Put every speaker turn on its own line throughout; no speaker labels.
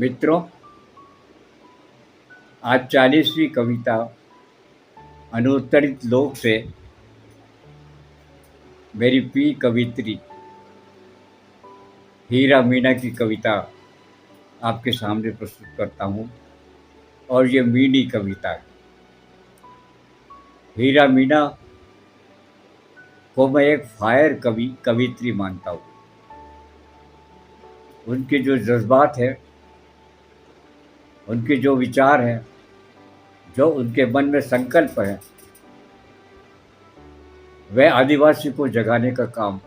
मित्रों, आज 40वीं कविता अनुत्तरित लोक से मेरी प्रिय कवित्री हीरा मीना की कविता आपके सामने प्रस्तुत करता हूँ। और ये मीनी कविता है। हीरा मीना को मैं एक फायर कवित्री मानता हूँ। उनके जो जज्बात हैं, उनके जो विचार हैं, जो उनके मन में संकल्प है, वह आदिवासी को जगाने का काम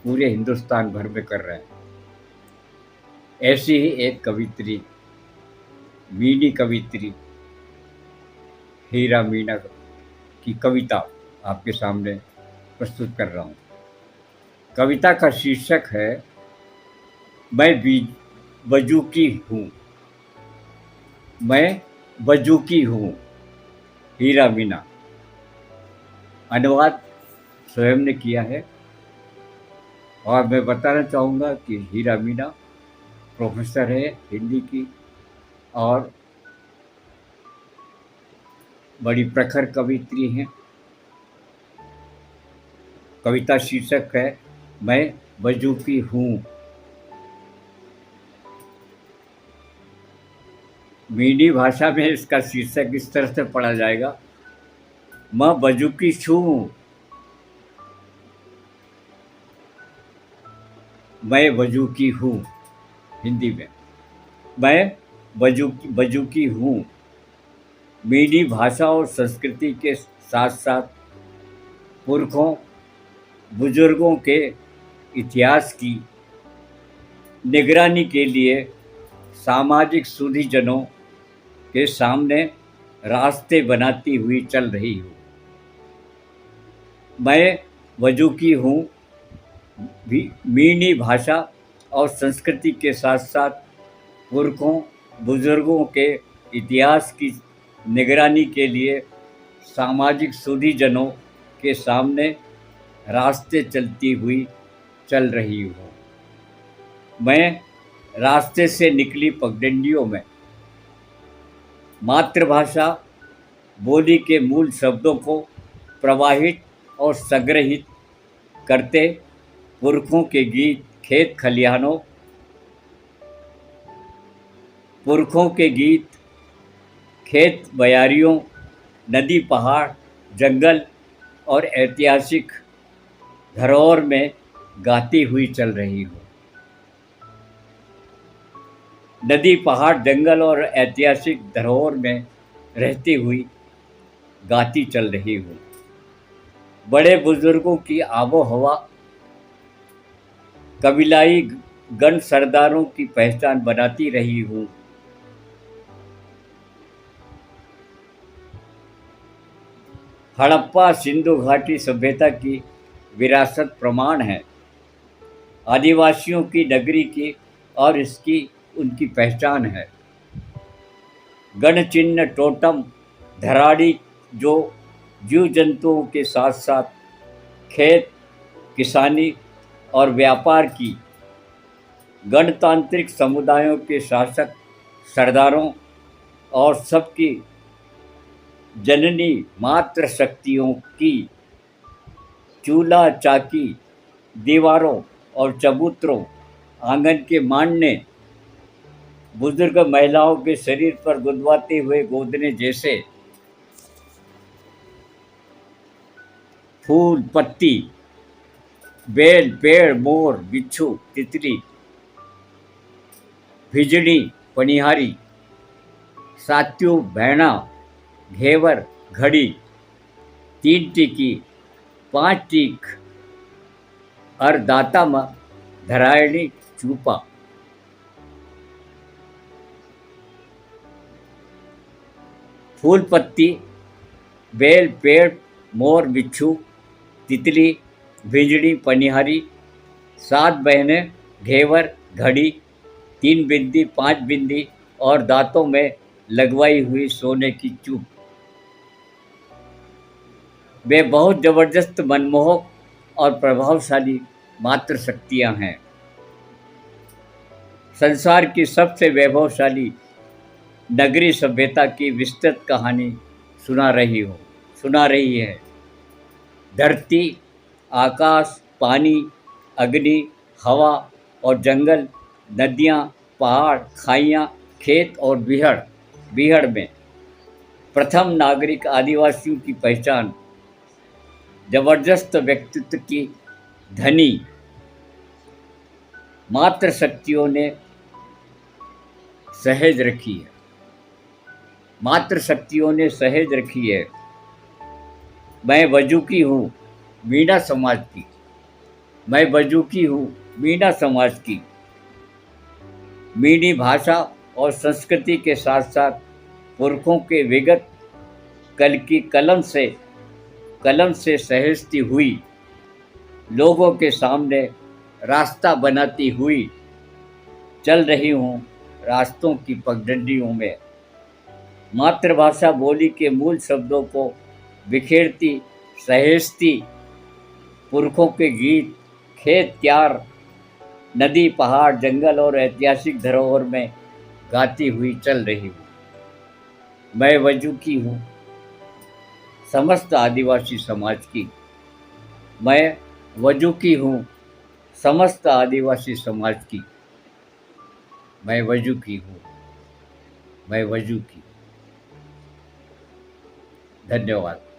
पूरे हिंदुस्तान भर में कर रहे हैं। ऐसी ही एक कवित्री, मीनी कवित्री हीरा मीना की कविता आपके सामने प्रस्तुत कर रहा हूँ। कविता का शीर्षक है मैं बजूकी हूँ। मैं बजूकी हूँ, हीरा मीना। अनुवाद स्वयं ने किया है। और मैं बताना चाहूँगा कि हीरा मीना प्रोफेसर है हिंदी की और बड़ी प्रखर कवित्री हैं। कविता शीर्षक है मैं बजूकी हूँ। मीनी भाषा में इसका शीर्षक इस तरह से पढ़ा जाएगा, मैं बजूकी छूँ। मैं बजूकी हूँ। हिंदी में मैं बजूकी हूँ। मीनी भाषा और संस्कृति के साथ साथ पुरखों बुजुर्गों के इतिहास की निगरानी के लिए सामाजिक सुधीजनों के सामने रास्ते बनाती हुई चल रही हूँ। मैं बजूकी हूँ भी मीनी भाषा और संस्कृति के साथ साथ पुरखों बुजुर्गों के इतिहास की निगरानी के लिए सामाजिक सुधीजनों के सामने रास्ते चलती हुई चल रही हूँ। मैं रास्ते से निकली पगडंडियों में मातृभाषा बोली के मूल शब्दों को प्रवाहित और संग्रहित करते पुरखों के गीत खेत खलिहानों, पुरखों के गीत खेत बयारियों, नदी पहाड़ जंगल और ऐतिहासिक धरोहर में गाती हुई चल रही हूँ। नदी पहाड़ जंगल और ऐतिहासिक धरोहर में रहती हुई गाती चल रही हूँ। बड़े बुजुर्गों की आबो हवा कबीलाई गण सरदारों की पहचान बनाती रही हूँ। हड़प्पा सिंधु घाटी सभ्यता की विरासत प्रमाण है आदिवासियों की नगरी की और इसकी उनकी पहचान है। गण चिन्ह टोटम धराड़ी जो जीव जंतुओं के साथ साथ खेत किसानी और व्यापार की गणतांत्रिक समुदायों के शासक सरदारों और सबकी जननी मात्र शक्तियों की चूल्हा चाकी दीवारों और चबूतरों आंगन के मांडने बुजुर्ग महिलाओं के शरीर पर गुदवाते हुए गोदने जैसे फूल पत्ती बेल पेड़ मोर बिच्छू तितली भिजड़ी पनिहारी सात्यू भैणा घेवर घड़ी 3 टीकी 5 टीक और दाता में धरायणी चूपा फूल पत्ती बेल पेड़ मोर बिच्छू तितली भिजड़ी पनिहारी 7 बहनें घेवर घड़ी 3 बिंदी 5 बिंदी और दांतों में लगवाई हुई सोने की चूप। वे बहुत जबरदस्त मनमोहक और प्रभावशाली मात्र शक्तियां हैं। संसार की सबसे वैभवशाली नगरी सभ्यता की विस्तृत कहानी सुना रही है। धरती, आकाश, पानी, अग्नि, हवा और जंगल, नदियाँ, पहाड़, खाइयाँ, खेत और बीहड़ में प्रथम नागरिक आदिवासियों की पहचान जबरदस्त व्यक्तित्व की धनी मात्र शक्तियों ने सहेज रखी है। मात्र शक्तियों ने सहेज रखी है। मैं वजूकी हूँ मीणा समाज की। मैं वजूकी हूँ मीणा समाज की। मीणी भाषा और संस्कृति के साथ साथ पुरखों के विगत कल की कलम से सहेजती हुई लोगों के सामने रास्ता बनाती हुई चल रही हूँ रास्तों की पगडंडियों में। मातृभाषा बोली के मूल शब्दों को बिखेरती सहेजती पुरखों के गीत, खेत क्यार, नदी, पहाड़, जंगल और ऐतिहासिक धरोहर में गाती हुई चल रही हूँ। मैं वजूकी हूँ समस्त आदिवासी समाज की। मैं वजूकी हूँ समस्त आदिवासी समाज की। मैं वजूकी हूँ। मैं वजूकी। धन्यवाद।